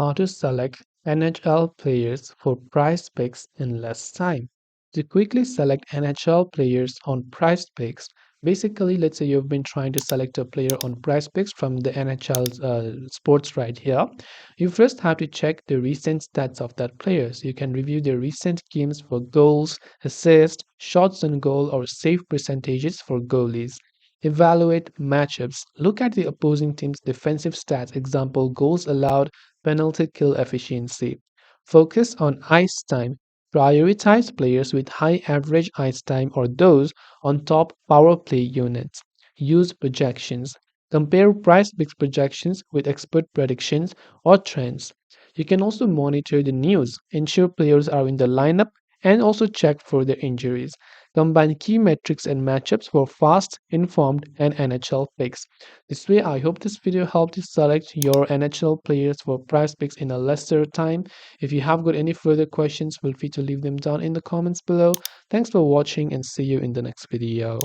how to select NHL players for PrizePicks in less time. To quickly select NHL players on PrizePicks, basically, let's say you've been trying to select a player on PrizePicks from the NHL sports right here. You first have to check the recent stats of that player. So you can review their recent games for goals, assists, shots on goal, or save percentages for goalies. Evaluate matchups. Look at the opposing team's defensive stats, example, goals allowed, penalty kill efficiency. Focus on ice time. Prioritize players with high average ice time or those on top power play units. Use projections. Compare price picks projections with expert predictions or trends. You can also monitor the news, ensure players are in the lineup, and also check for their injuries. Combine key metrics and matchups for fast, informed, and NHL picks. This way, I hope this video helped you select your NHL players for prize picks in a lesser time. If you have got any further questions, feel free to leave them down in the comments below. Thanks for watching and see you in the next video.